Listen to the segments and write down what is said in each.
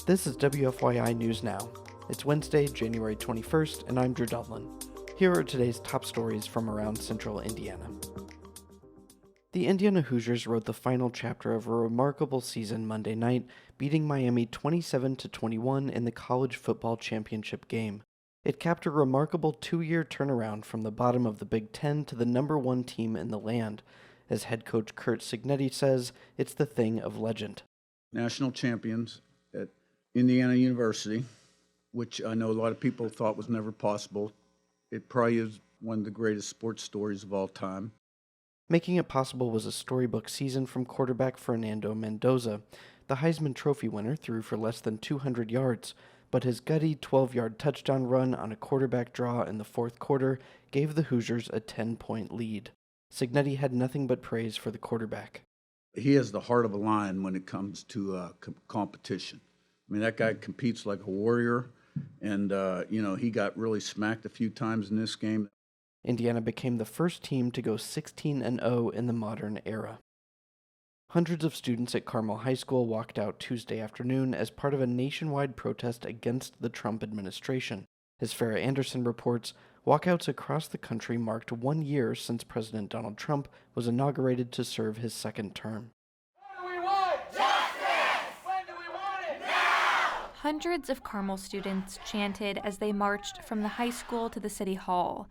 This is WFYI News Now. It's Wednesday, January 21st, and I'm Drew Dudlin. Here are today's top stories from around central Indiana. The Indiana Hoosiers wrote the final chapter of a remarkable season Monday night, beating Miami 27-21 in the college football championship game. It capped a remarkable 2-year turnaround from the bottom of the Big Ten to the number 1 team in the land. As head coach Curt Cignetti says, it's the thing of legend. National champions at Indiana University, which I know a lot of people thought was never possible. It probably is one of the greatest sports stories of all time. Making it possible was a storybook season from quarterback Fernando Mendoza. The Heisman Trophy winner threw for less than 200 yards, but his gutty 12-yard touchdown run on a quarterback draw in the fourth quarter gave the Hoosiers a 10-point lead. Cignetti had nothing but praise for the quarterback. He has the heart of a lion when it comes to competition. I mean, that guy competes like a warrior, and, he got really smacked a few times in this game. Indiana became the first team to go 16-0 in the modern era. Hundreds of students at Carmel High School walked out Tuesday afternoon as part of a nationwide protest against the Trump administration. As Farrah Anderson reports, walkouts across the country marked 1 year since President Donald Trump was inaugurated to serve his second term. What do we want? Justice! When do we want it? Now! Hundreds of Carmel students chanted as they marched from the high school to the city hall.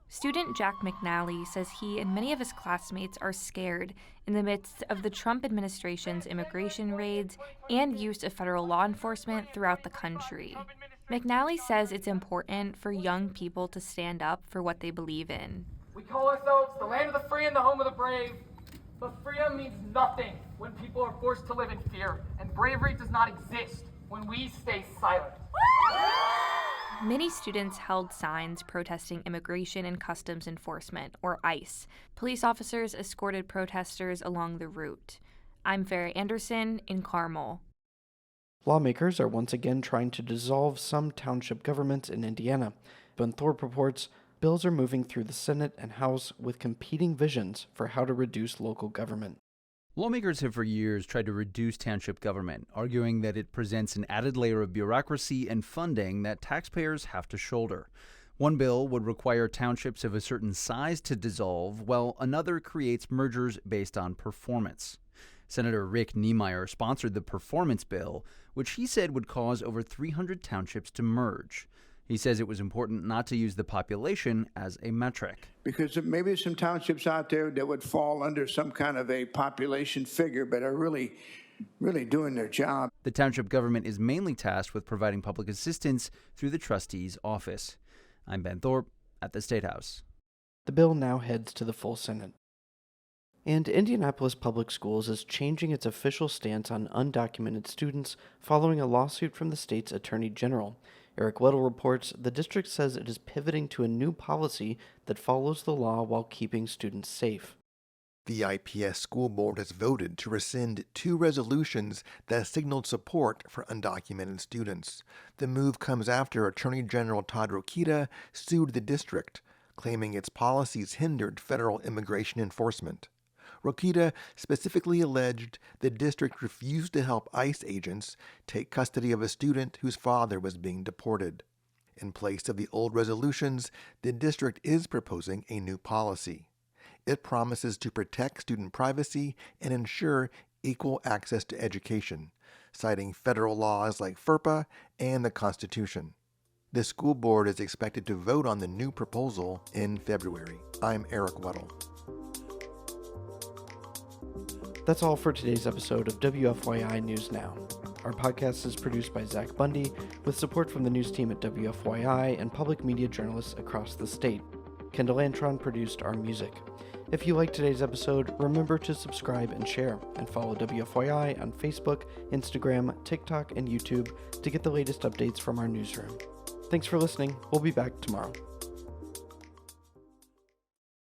Student Jack McNally says he and many of his classmates are scared in the midst of the Trump administration's immigration raids and use of federal law enforcement throughout the country. McNally says it's important for young people to stand up for what they believe in. We call ourselves the land of the free and the home of the brave, but freedom means nothing when people are forced to live in fear, and bravery does not exist when we stay silent. Many students held signs protesting Immigration and Customs Enforcement, or ICE. Police officers escorted protesters along the route. I'm Farrah Anderson in Carmel. Lawmakers are once again trying to dissolve some township governments in Indiana. Ben Thorpe reports bills are moving through the Senate and House with competing visions for how to reduce local government. Lawmakers have for years tried to reduce township government, arguing that it presents an added layer of bureaucracy and funding that taxpayers have to shoulder. One bill would require townships of a certain size to dissolve, while another creates mergers based on performance. Senator Rick Niemeyer sponsored the performance bill, which he said would cause over 300 townships to merge. He says it was important not to use the population as a metric. Because there may be some townships out there that would fall under some kind of a population figure, but are really doing their job. The township government is mainly tasked with providing public assistance through the trustee's office. I'm Ben Thorpe at the State House. The bill now heads to the full Senate. And Indianapolis Public Schools is changing its official stance on undocumented students following a lawsuit from the state's Attorney General. Eric Weddle reports the district says it is pivoting to a new policy that follows the law while keeping students safe. The IPS school board has voted to rescind 2 resolutions that signaled support for undocumented students. The move comes after Attorney General Todd Rokita sued the district, claiming its policies hindered federal immigration enforcement. Rokita specifically alleged the district refused to help ICE agents take custody of a student whose father was being deported. In place of the old resolutions, the district is proposing a new policy. It promises to protect student privacy and ensure equal access to education, citing federal laws like FERPA and the Constitution. The school board is expected to vote on the new proposal in February. I'm Eric Weddle. That's all for today's episode of WFYI News Now. Our podcast is produced by Zach Bundy with support from the news team at WFYI and public media journalists across the state. Kendall Antron produced our music. If you liked today's episode, remember to subscribe and share, and follow WFYI on Facebook, Instagram, TikTok, and YouTube to get the latest updates from our newsroom. Thanks for listening. We'll be back tomorrow.